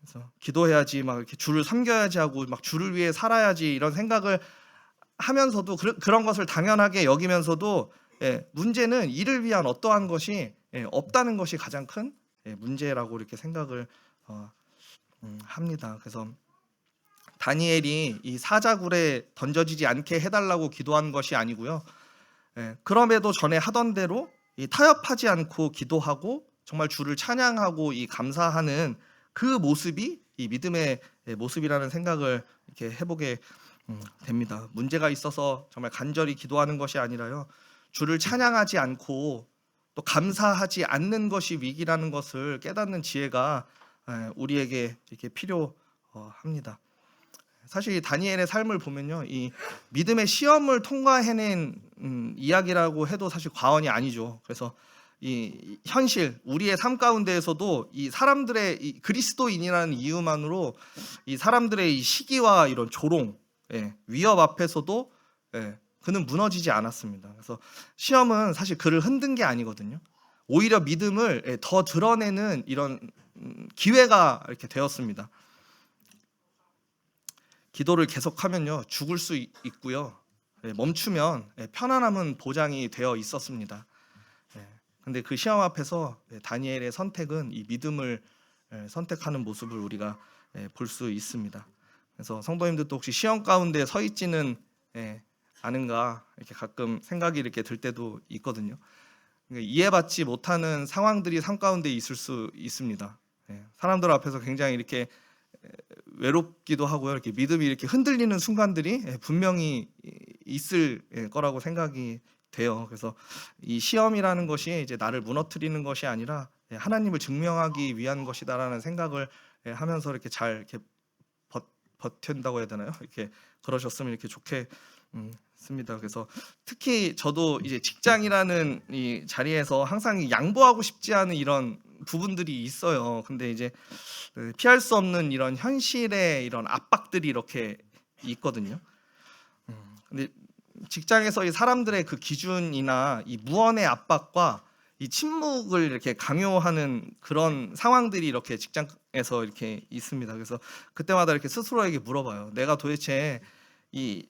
S1: 그래서 기도해야지, 막 이렇게 주를 섬겨야지 하고, 막 주를 위해 살아야지 이런 생각을 하면서도 그런 것을 당연하게 여기면서도 문제는 이를 위한 어떠한 것이 없다는 것이 가장 큰 문제라고 이렇게 생각을 합니다. 그래서 다니엘이 이 사자굴에 던져지지 않게 해달라고 기도한 것이 아니고요, 그럼에도 전에 하던 대로 이 타협하지 않고 기도하고 정말 주를 찬양하고 이 감사하는 그 모습이 이 믿음의 모습이라는 생각을 이렇게 해보게 됩니다. 문제가 있어서 정말 간절히 기도하는 것이 아니라요, 주를 찬양하지 않고 또 감사하지 않는 것이 위기라는 것을 깨닫는 지혜가 우리에게 이렇게 필요합니다. 사실 다니엘의 삶을 보면요, 이 믿음의 시험을 통과해낸 이야기라고 해도 사실 과언이 아니죠. 그래서 이 현실, 우리의 삶 가운데에서도 이 사람들의 이 그리스도인이라는 이유만으로 이 사람들의 이 시기와 이런 조롱, 위협 앞에서도 그는 무너지지 않았습니다. 그래서 시험은 사실 그를 흔든 게 아니거든요. 오히려 믿음을 더 드러내는 이런 기회가 이렇게 되었습니다. 기도를 계속하면요, 죽을 수 있고요, 멈추면 편안함은 보장이 되어 있었습니다. 근데 그 시험 앞에서 다니엘의 선택은 이 믿음을 선택하는 모습을 우리가 볼 수 있습니다. 그래서 성도님들도 혹시 시험 가운데 서 있지는 않은가 이렇게 가끔 생각이 이렇게 들 때도 있거든요. 이해받지 못하는 상황들이 삶 가운데 있을 수 있습니다. 사람들 앞에서 굉장히 이렇게 외롭기도 하고요, 이렇게 믿음이 이렇게 흔들리는 순간들이 분명히 있을 거라고 생각이 돼요. 그래서 이 시험이라는 것이 이제 나를 무너뜨리는 것이 아니라 하나님을 증명하기 위한 것이다라는 생각을 하면서 이렇게 잘 이렇게 버틴다고 해야 되나요? 이렇게 그러셨으면 이렇게 좋겠습니다. 그래서 특히 저도 이제 직장이라는 이 자리에서 항상 양보하고 싶지 않은 이런 부분들이 있어요. 근데 이제 피할 수 없는 이런 현실의 이런 압박들이 이렇게 있거든요. 근데 직장에서 이 사람들의 그 기준이나 이 무언의 압박과 이 침묵을 이렇게 강요하는 그런 상황들이 이렇게 직장에서 이렇게 있습니다. 그래서 그때마다 이렇게 스스로에게 물어봐요. 내가 도대체 이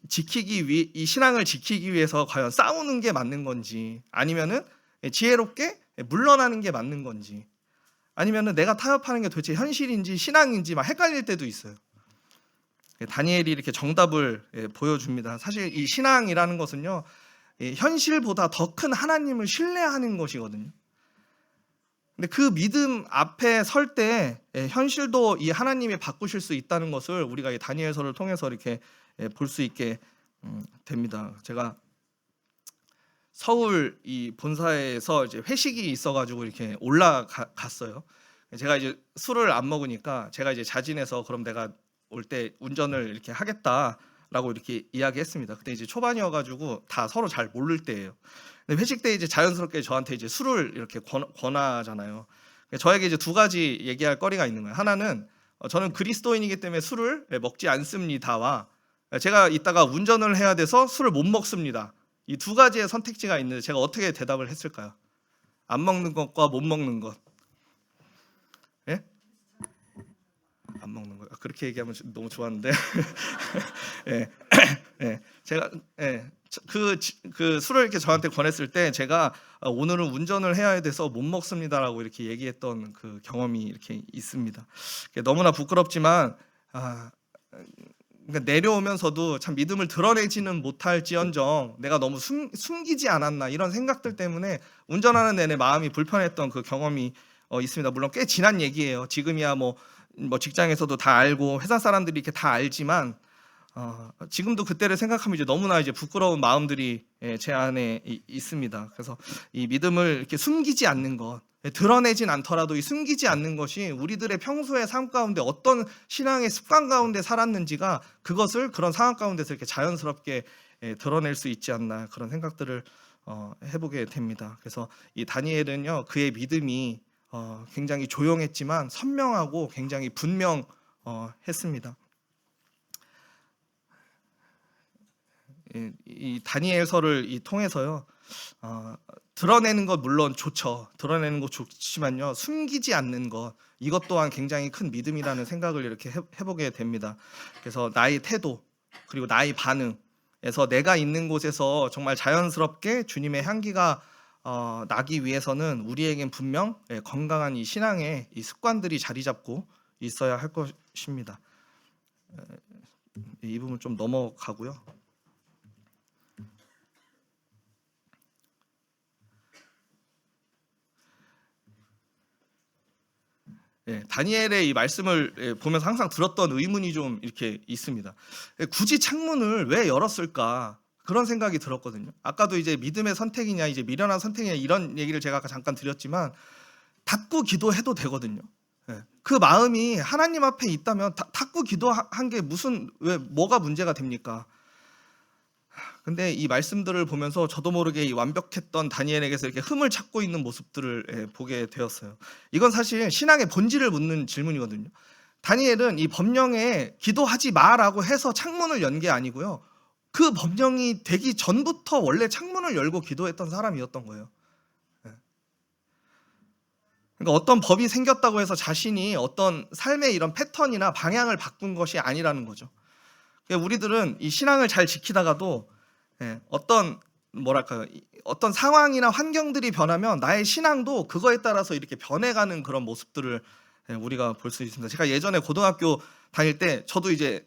S1: 신앙을 지키기 위해서 과연 싸우는 게 맞는 건지, 아니면은 지혜롭게 물러나는 게 맞는 건지, 아니면은 내가 타협하는 게 도대체 현실인지 신앙인지 막 헷갈릴 때도 있어요. 다니엘이 이렇게 정답을 보여줍니다. 사실 이 신앙이라는 것은요, 현실보다 더 큰 하나님을 신뢰하는 것이거든요. 근데 그 믿음 앞에 설 때 현실도 이 하나님이 바꾸실 수 있다는 것을 우리가 이 다니엘서를 통해서 이렇게 볼 수 있게 됩니다. 제가 서울 이 본사에서 이제 회식이 있어가지고 이렇게 올라갔어요. 제가 이제 술을 안 먹으니까 제가 이제 자진해서 그럼 내가 올 때 운전을 이렇게 하겠다라고 이렇게 이야기했습니다. 그때 이제 초반이어가지고 다 서로 잘 모를 때예요. 근데 회식 때 이제 자연스럽게 저한테 이제 술을 이렇게 권하잖아요. 저에게 이제 두 가지 얘기할 거리가 있는 거예요. 하나는 저는 그리스도인이기 때문에 술을 먹지 않습니다와 제가 이따가 운전을 해야 돼서 술을 못 먹습니다. 이 두 가지의 선택지가 있는데 제가 어떻게 대답을 했을까요? 안 먹는 것과 못 먹는 것. 예? 안 먹는 거. 그렇게 얘기하면 너무 좋았는데. 예. 예. 제가 그 술을 이렇게 저한테 권했을 때 제가 오늘은 운전을 해야 돼서 못 먹습니다라고 이렇게 얘기했던 그 경험이 이렇게 있습니다. 너무나 부끄럽지만 그러니까 내려오면서도 참 믿음을 드러내지는 못할지언정 내가 너무 숨기지 않았나 이런 생각들 때문에 운전하는 내내 마음이 불편했던 그 경험이 있습니다. 물론 꽤 지난 얘기예요. 지금이야 뭐 직장에서도 다 알고 회사 사람들이 이렇게 다 알지만 지금도 그때를 생각하면 이제 너무나 이제 부끄러운 마음들이 제 안에 있습니다. 그래서 이 믿음을 이렇게 숨기지 않는 것, 드러내진 않더라도 이 숨기지 않는 것이 우리들의 평소의 삶 가운데 어떤 신앙의 습관 가운데 살았는지가 그것을 그런 상황 가운데서 이렇게 자연스럽게 드러낼 수 있지 않나 그런 생각들을 해보게 됩니다. 그래서 이 다니엘은요 그의 믿음이 굉장히 조용했지만 선명하고 굉장히 분명했습니다. 이 다니엘서를 통해서요 드러내는 것 물론 좋죠. 드러내는 것 좋지만요 숨기지 않는 것 이것 또한 굉장히 큰 믿음이라는 생각을 이렇게 해보게 됩니다. 그래서 나의 태도 그리고 나의 반응에서 내가 있는 곳에서 정말 자연스럽게 주님의 향기가 나기 위해서는 우리에겐 분명 건강한 이 신앙의 이 습관들이 자리 잡고 있어야 할 것입니다. 이 부분 좀 넘어가고요. 다니엘의 이 말씀을 보면서 항상 들었던 의문이 좀 이렇게 있습니다. 굳이 창문을 왜 열었을까? 그런 생각이 들었거든요. 아까도 이제 믿음의 선택이냐, 이제 미련한 선택이냐 이런 얘기를 제가 아까 잠깐 드렸지만 닫고 기도해도 되거든요. 그 마음이 하나님 앞에 있다면 닫고 기도한 게 왜 뭐가 문제가 됩니까? 근데 이 말씀들을 보면서 저도 모르게 이 완벽했던 다니엘에게서 이렇게 흠을 찾고 있는 모습들을 보게 되었어요. 이건 사실 신앙의 본질을 묻는 질문이거든요. 다니엘은 이 법령에 기도하지 마라고 해서 창문을 연 게 아니고요. 그 법령이 되기 전부터 원래 창문을 열고 기도했던 사람이었던 거예요. 그러니까 어떤 법이 생겼다고 해서 자신이 어떤 삶의 이런 패턴이나 방향을 바꾼 것이 아니라는 거죠. 우리들은 이 신앙을 잘 지키다가도 어떤 상황이나 환경들이 변하면 나의 신앙도 그거에 따라서 이렇게 변해가는 그런 모습들을 우리가 볼 수 있습니다. 제가 예전에 고등학교 다닐 때 저도 이제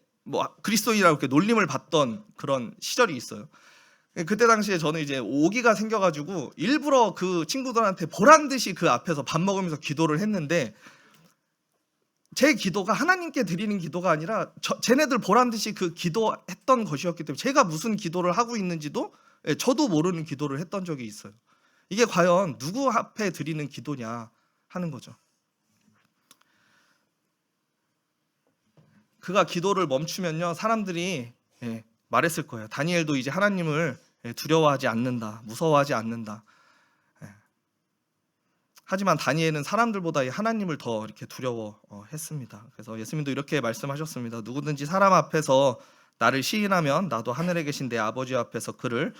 S1: 그리스도인이라고 이렇게 놀림을 받던 그런 시절이 있어요. 그때 당시에 저는 이제 오기가 생겨가지고 일부러 그 친구들한테 보란 듯이 그 앞에서 밥 먹으면서 기도를 했는데 제 기도가 하나님께 드리는 기도가 아니라 쟤네들 보란 듯이 그 기도했던 것이었기 때문에 제가 무슨 기도를 하고 있는지도 저도 모르는 기도를 했던 적이 있어요. 이게 과연 누구 앞에 드리는 기도냐 하는 거죠. 그가 기도를 멈추면요 사람들이 말했을 거예요. 다니엘도 이제 하나님을 두려워하지 않는다, 무서워하지 않는다. 하지만 다니엘은 사람들보다 하나님을 더 이렇게 두려워했습니다. 그래서 예수님도 이렇게 말씀하셨습니다. 누구든지 사람 앞에서 나를 시인하면 나도 하늘에 계신 내 아버지 앞에서 그를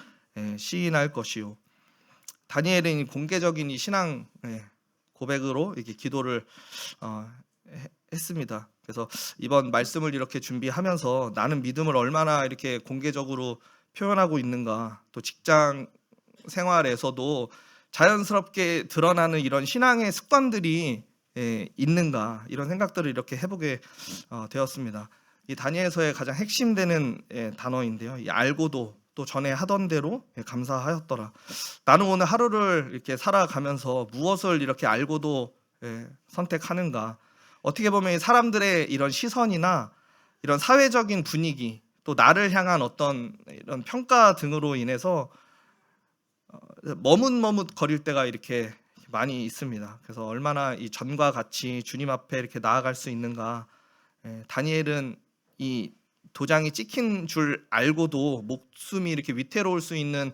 S1: 시인할 것이요. 다니엘은 공개적인 이 신앙 고백으로 이렇게 기도를 했습니다. 그래서 이번 말씀을 이렇게 준비하면서 나는 믿음을 얼마나 이렇게 공개적으로 표현하고 있는가, 또 직장 생활에서도 자연스럽게 드러나는 이런 신앙의 습관들이 있는가 이런 생각들을 이렇게 해보게 되었습니다. 이 다니엘서의 가장 핵심되는 단어인데요. 이 알고도 또 전에 하던 대로 감사하였더라. 나는 오늘 하루를 이렇게 살아가면서 무엇을 이렇게 알고도 선택하는가. 어떻게 보면 사람들의 이런 시선이나 이런 사회적인 분위기 또 나를 향한 어떤 이런 평가 등으로 인해서 머뭇머뭇거릴 때가 이렇게 많이 있습니다. 그래서 얼마나 이 전과 같이 주님 앞에 이렇게 나아갈 수 있는가. 다니엘은 이 도장이 찍힌 줄 알고도 목숨이 이렇게 위태로울 수 있는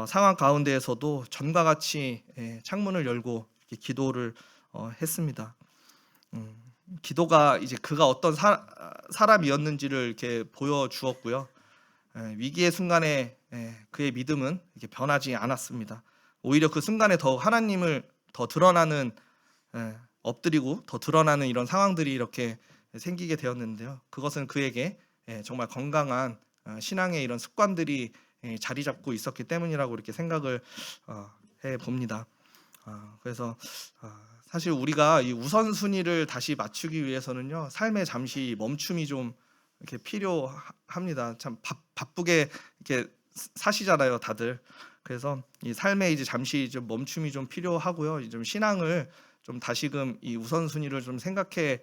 S1: 상황 가운데에서도 전과 같이 창문을 열고 이렇게 기도를 했습니다. 기도가 이제 그가 어떤 사람이었는지를 이렇게 보여주었고요. 위기의 순간에 그의 믿음은 이렇게 변하지 않았습니다. 오히려 그 순간에 더 하나님을 더 드러나는 엎드리고 더 드러나는 이런 상황들이 이렇게 생기게 되었는데요. 그것은 그에게 정말 건강한 신앙의 이런 습관들이 자리 잡고 있었기 때문이라고 이렇게 생각을 해 봅니다. 그래서 사실 우리가 이 우선순위를 다시 맞추기 위해서는요, 삶에 잠시 멈춤이 좀 이렇게 필요합니다. 참 바쁘게 이렇게 사시잖아요, 다들. 그래서 이 삶에 이제 잠시 좀 멈춤이 좀 필요하고요. 좀 신앙을 좀 다시금 이 우선순위를 좀 생각해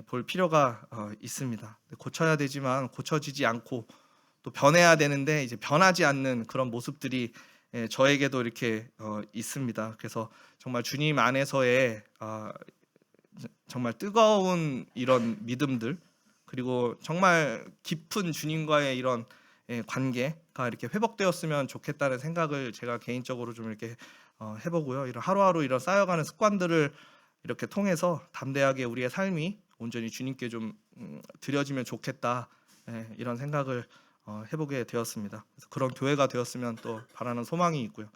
S1: 볼 필요가 있습니다. 고쳐야 되지만 고쳐지지 않고 또 변해야 되는데 이제 변하지 않는 그런 모습들이 저에게도 이렇게 있습니다. 그래서 정말 주님 안에서의 정말 뜨거운 이런 믿음들, 그리고 정말 깊은 주님과의 이런 관계가 이렇게 회복되었으면 좋겠다는 생각을 제가 개인적으로 좀 이렇게 해보고요. 이런 하루하루 이런 쌓여가는 습관들을 이렇게 통해서 담대하게 우리의 삶이 온전히 주님께 좀 드려지면 좋겠다, 이런 생각을 해보게 되었습니다. 그래서 그런 교회가 되었으면 또 바라는 소망이 있고요.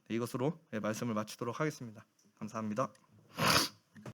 S1: 이것으로 말씀을 마치도록 하겠습니다. 감사합니다.